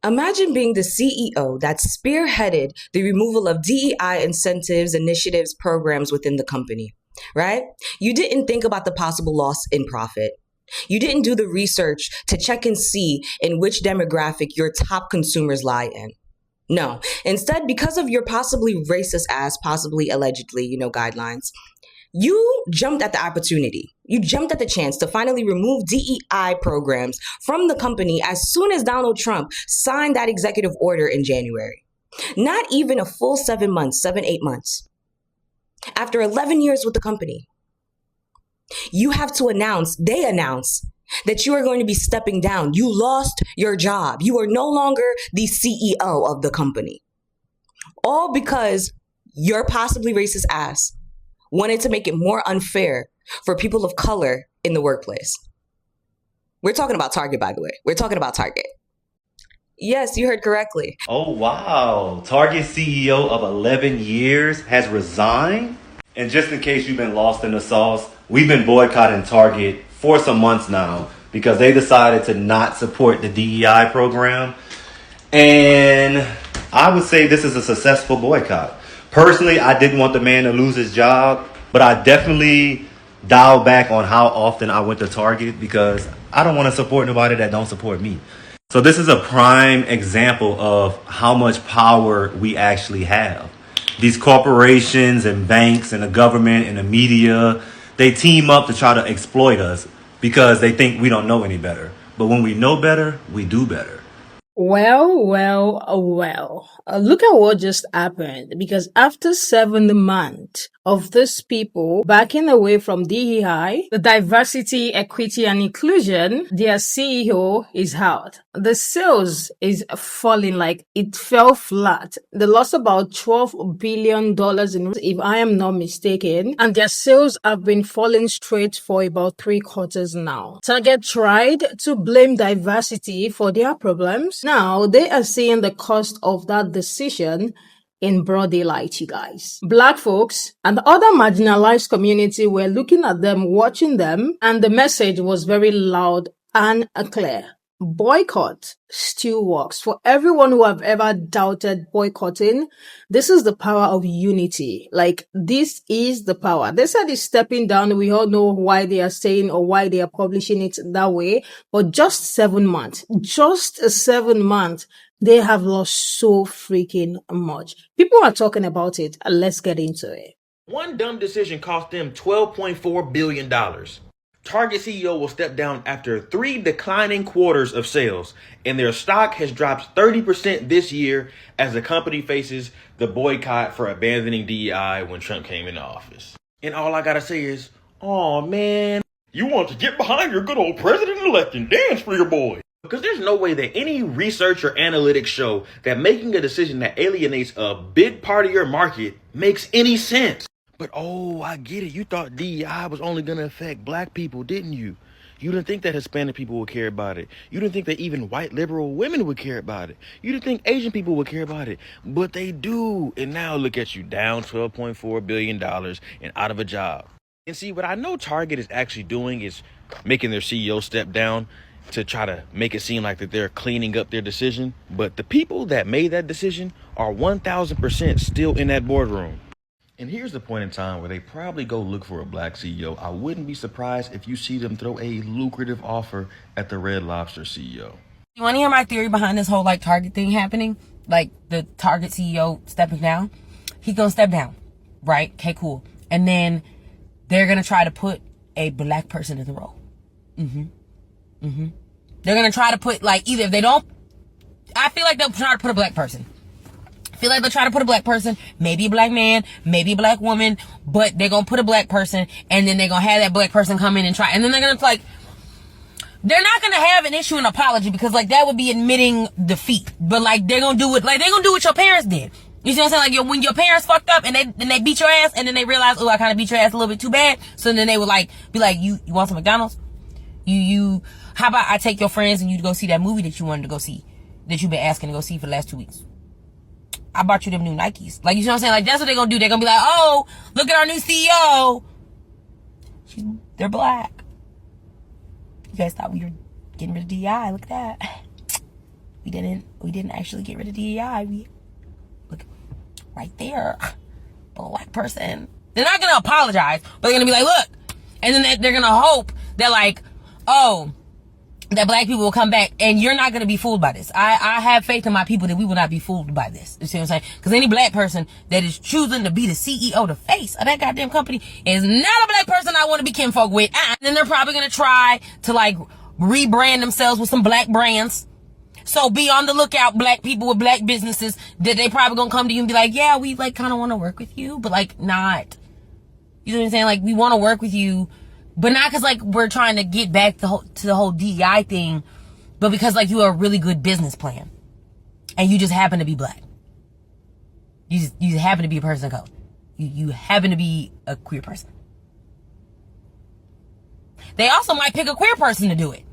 Imagine being the CEO that spearheaded the removal of DEI incentives, initiatives, programs within the company, right? You didn't think about the possible loss in profit. You didn't do the research to check and see in which demographic your top consumers lie in. No. Instead, because of your possibly racist ass, possibly allegedly, guidelines, you jumped at the opportunity. You jumped at the chance to finally remove DEI programs from the company as soon as Donald Trump signed that executive order in January. Not even a full 7 months, 7, 8 months. After 11 years with the company, you have to they announce that you are going to be stepping down. You lost your job. You are no longer the CEO of the company. All because your possibly racist ass wanted to make it more unfair for people of color in the workplace. We're talking about Target, by the way. We're talking about Target. Yes, you heard correctly. Oh, wow. Target CEO of 11 years has resigned? And just in case you've been lost in the sauce, we've been boycotting Target for some months now because they decided to not support the DEI program. And I would say this is a successful boycott. Personally, I didn't want the man to lose his job, but I definitely dialed back on how often I went to Target because I don't want to support nobody that don't support me. So this is a prime example of how much power we actually have. These corporations and banks and the government and the media, they team up to try to exploit us because they think we don't know any better. But when we know better, we do better. Well. Look at what just happened. Because after 7 months of these people backing away from DEI, the diversity, equity, and inclusion, their CEO is out. The sales is falling, like it fell flat. They lost about $12 billion if I am not mistaken. And their sales have been falling straight for about 3 quarters now. Target tried to blame diversity for their problems. Now they are seeing the cost of that decision in broad daylight, you guys. Black folks and other marginalized community were looking at them, watching them, and the message was very loud and clear. Boycott still works. For everyone who have ever doubted boycotting, this is the power of unity. Like, this is the power. They said it's stepping down. We all know why they are saying or why they are publishing it that way. But just 7 months, they have lost so freaking much. People are talking about it. Let's get into it. One dumb decision cost them $12.4 billion. Target CEO will step down after 3 declining quarters of sales, and their stock has dropped 30% this year as the company faces the boycott for abandoning DEI when Trump came into office. And all I gotta say is, oh man, you want to get behind your good old president-elect and dance for your boy. Because there's no way that any research or analytics show that making a decision that alienates a big part of your market makes any sense. But oh, I get it. You thought DEI was only going to affect black people, didn't you? You didn't think that Hispanic people would care about it. You didn't think that even white liberal women would care about it. You didn't think Asian people would care about it. But they do. And now look at you, down $12.4 billion and out of a job. And see, what I know Target is actually doing is making their CEO step down to try to make it seem like that they're cleaning up their decision. But the people that made that decision are 1,000% still in that boardroom. And here's the point in time where they probably go look for a black CEO. I wouldn't be surprised if you see them throw a lucrative offer at the Red Lobster CEO. You want to hear my theory behind this whole Target thing happening? Like the Target CEO stepping down? He's going to step down, right? Okay, cool. And then they're going to try to put a black person in the role. They're going to try to put, either if they don't, I feel like they'll try to put a black person. I feel like they'll try to put a black person, maybe a black man, maybe a black woman, but they're going to put a black person, and then they're going to have that black person come in and try, and then they're going to, they're not going to have an issue an apology, because, that would be admitting defeat, but, they're going to do it, they're going to do what your parents did. You see what I'm saying? When your parents fucked up and they beat your ass, and then they realized, oh, I kind of beat your ass a little bit too bad, so then they would, be like, you want some McDonald's? How about I take your friends and you go see that movie that you wanted to go see, that you've been asking to go see for the last 2 weeks? I bought you them new Nikes. You know what I'm saying? That's what they're going to do. They're going to be like, oh, look at our new CEO. They're black. You guys thought we were getting rid of DEI. Look at that. we didn't actually get rid of DEI. We look right there, black person. They're not gonna apologize, but they're gonna be like, look, and then they're gonna hope that like, oh, that black people will come back, and you're not gonna be fooled by this. I have faith in my people that we will not be fooled by this. You see what I'm saying? Because any black person that is choosing to be the CEO, the face of that goddamn company, is not a black person I want to be kinfolk with. Then they're probably gonna try to like rebrand themselves with some black brands. So be on the lookout, black people with black businesses, that they probably gonna come to you and be like, yeah, we like kind of want to work with you, but like not. You know what I'm saying? Like, we want to work with you, but not because like we're trying to get back to the whole DEI thing, but because like you are a really good business plan, and you just happen to be black. You happen to be a person of color. You happen to be a queer person. They also might pick a queer person to do it.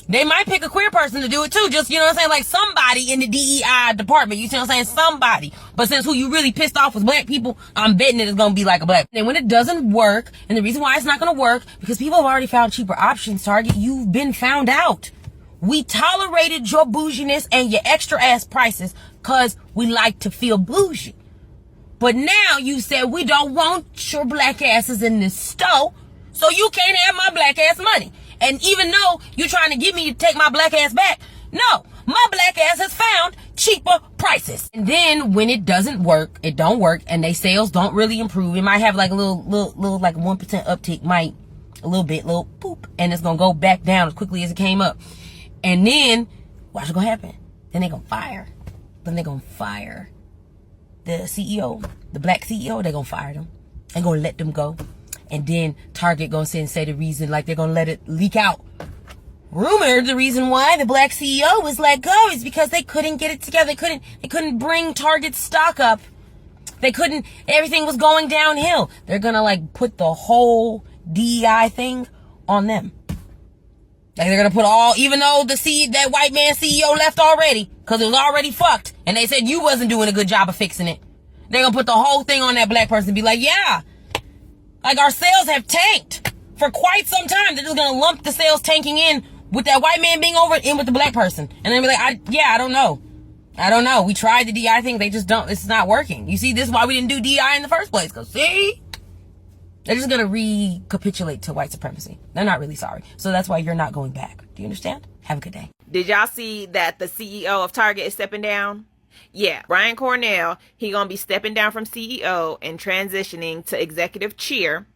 They might pick a queer person to do it too. Just, you know what I'm saying? Like somebody in the DEI department. You see what I'm saying? Somebody. But since who you really pissed off was black people, I'm betting it's going to be like a black. And when it doesn't work, and the reason why it's not going to work, because people have already found cheaper options, Target, you've been found out. We tolerated your bouginess and your extra ass prices because we like to feel bougie. But now you said we don't want your black asses in this store, so you can't have my black ass money. And even though you're trying to get me to take my black ass back, no, my black ass has found cheaper prices. And then when it doesn't work, it don't work, and they sales don't really improve. It might have like a little like 1% uptick, might a little poop, and it's gonna go back down as quickly as it came up. And then what's gonna happen? Then they're gonna fire. Then they're gonna fire the CEO, the black CEO. They're gonna fire them. They're gonna let them go. And then Target gonna say the reason, like they're gonna let it leak out. Rumored the reason why the black CEO was let go is because they couldn't get it together. They couldn't bring Target's stock up. Everything was going downhill. They're gonna like put the whole DEI thing on them. Like they're gonna put even though that white man CEO left already, cause it was already fucked, and they said you wasn't doing a good job of fixing it. They're gonna put the whole thing on that black person and be like, yeah, like our sales have tanked for quite some time. They're just gonna lump the sales tanking in with that white man being over in with the black person. And then be like, I don't know. We tried the DI thing. They just don't, it's not working. You see, this is why we didn't do DI in the first place. Cause see, they're just gonna recapitulate to white supremacy. They're not really sorry. So that's why you're not going back. Do you understand? Have a good day. Did y'all see that the CEO of Target is stepping down? Yeah, Brian Cornell, he gonna be stepping down from CEO and transitioning to executive chair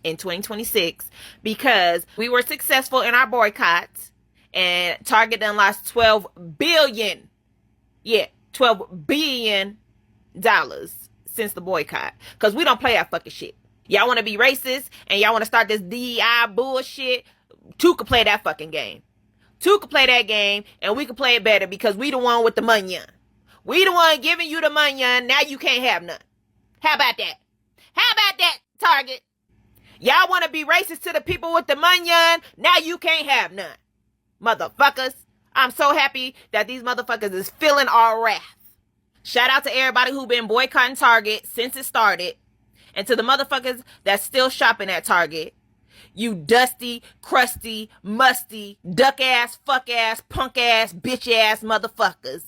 in 2026 because we were successful in our boycotts and Target done lost $12 billion. Yeah, $12 billion since the boycott. Because we don't play that fucking shit. Y'all want to be racist and y'all want to start this DEI bullshit? Two could play that fucking game. Two could play that game and we could play it better because we the one with the money. We the one giving you the money, now you can't have none. How about that? How about that, Target? Y'all want to be racist to the people with the money, now you can't have none. Motherfuckers. I'm so happy that these motherfuckers is feeling our wrath. Shout out to everybody who been boycotting Target since it started. And to the motherfuckers that's still shopping at Target. You dusty, crusty, musty, duck ass, fuck ass, punk ass, bitch ass motherfuckers.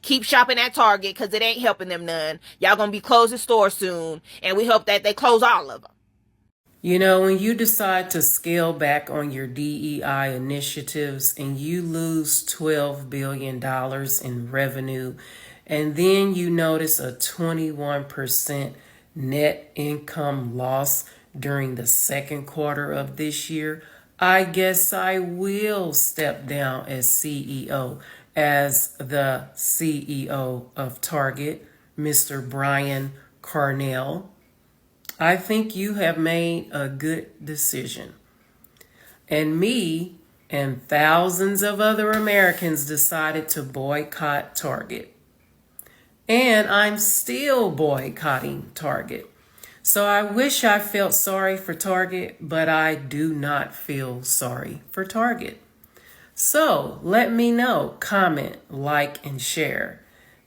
Keep shopping at Target because it ain't helping them none. Y'all gonna be closing stores soon, and we hope that they close all of them. You know, when you decide to scale back on your DEI initiatives and you lose $12 billion in revenue, and then you notice a 21% net income loss during the second quarter of this year, I guess I will step down as CEO. As the CEO of Target, Mr. Brian Cornell, I think you have made a good decision. And me and thousands of other Americans decided to boycott Target. And I'm still boycotting Target. So I wish I felt sorry for Target, but I do not feel sorry for Target. So let me know, comment, like, and share.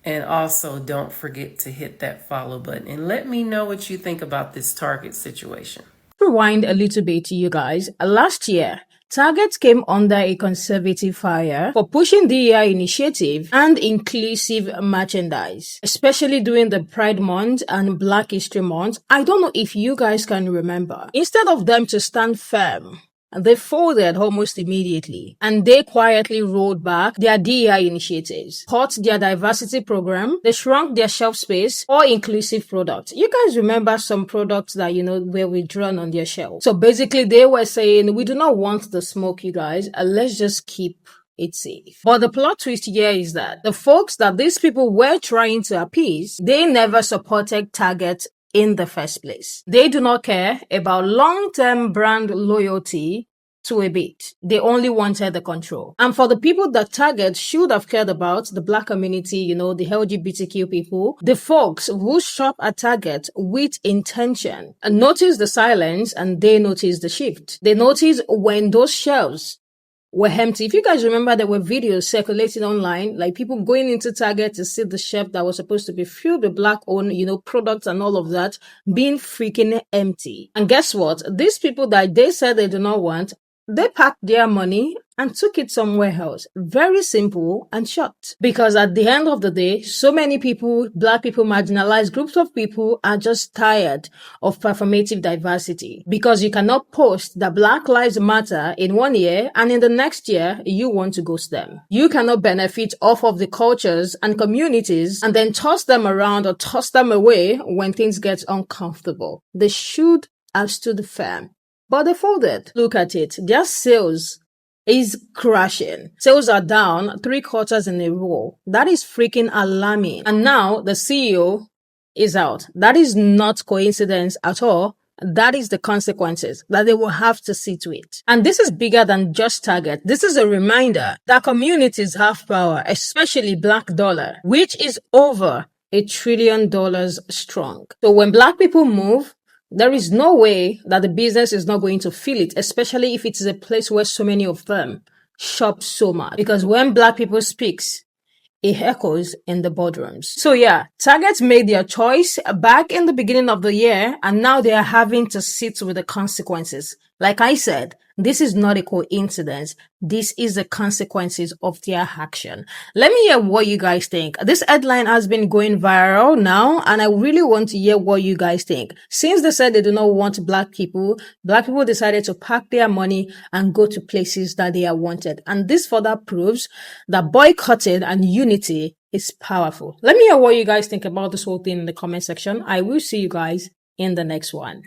And also don't forget to hit that follow button and let me know what you think about this Target situation. Rewind a little bit, you guys. Last year, Target came under a conservative fire for pushing DEI initiative and inclusive merchandise, especially during the Pride Month and Black History Month. I don't know if you guys can remember. Instead of them to stand firm, they folded almost immediately, and they quietly rolled back their DEI initiatives, cut their diversity program, they shrunk their shelf space for inclusive products. You guys remember some products that, were withdrawn on their shelf. So basically they were saying, we do not want the smoke, you guys, and let's just keep it's safe. But the plot twist here is that the folks that these people were trying to appease, they never supported Target in the first place. They do not care about long-term brand loyalty to a bit. They only wanted the control. And for the people that Target should have cared about, the Black community, the LGBTQ people, the folks who shop at Target with intention, notice the silence and they notice the shift. They notice when those shelves were empty. If you guys remember, there were videos circulating online, like people going into Target to see the shelf that was supposed to be filled with Black-owned, products and all of that, being freaking empty. And guess what? These people that they said they do not want, they packed their money and took it somewhere else. Very simple and short. Because at the end of the day, so many people, Black people, marginalized groups of people are just tired of performative diversity. Because you cannot post that Black Lives Matter in 1 year and in the next year, you want to ghost them. You cannot benefit off of the cultures and communities and then toss them around or toss them away when things get uncomfortable. They should have stood firm. But they folded. Look at it. Their sales is crashing. Sales are down 3 quarters in a row. That is freaking alarming. And now the CEO is out. That is not coincidence at all. That is the consequences that they will have to see to it. And this is bigger than just Target. This is a reminder that communities have power, especially Black dollar, which is over $1 trillion strong. So when Black people move, there is no way that the business is not going to feel it, especially if it is a place where so many of them shop so much. Because when Black people speaks, it echoes in the boardrooms. So yeah, Target made their choice back in the beginning of the year, and now they are having to sit with the consequences. Like I said, this is not a coincidence. This is the consequences of their action. Let me hear what you guys think. This headline has been going viral now, and I really want to hear what you guys think. Since they said they do not want Black people decided to pack their money and go to places that they are wanted. And this further proves that boycotting and unity is powerful. Let me hear what you guys think about this whole thing in the comment section. I will see you guys in the next one.